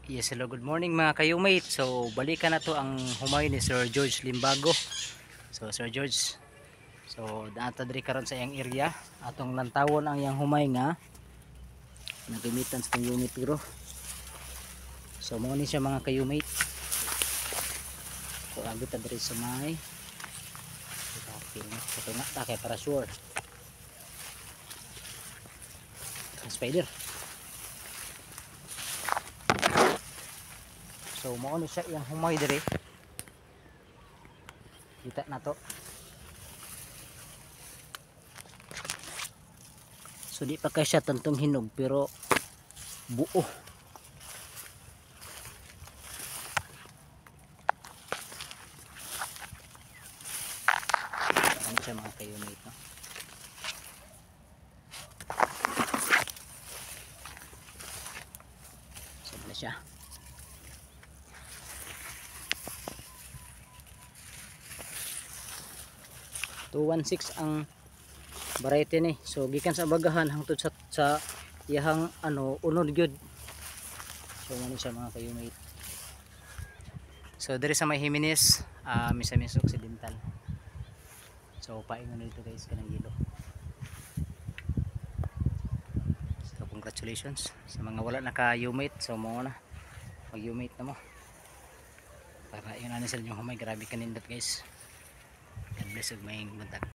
Yes, hello, good morning mga kayumate. So, balikan na to ang humay ni Sir George Limbago. So, Sir George, so daata diri karon sa iyang area. Atong lantawon ang iyang humay nga nagimitan sa unit biro. So, mo ni siya mga kayumate. So, agit ta diri sa may ito nga takay para sure. Spider. So, mo ni siya iyang humay diri. Kita na to. So di pa kay siya tantong hinog pero buo. Ano siya mga kayunit, no? So na siya. ang variety ni. So gikan sa bagahan hangtod sa iyahang ano unod gyud. So ano siya mga kayumate. So diri sa may Jimenez, Misamis Occidental. So paingon dito guys kanang yelo. So congratulations sa mga wala naka-humate. So mo na mag-humate na mo. Para yun ano sa inyong humay, grabe kanindot guys. God bless ug maayong buntag.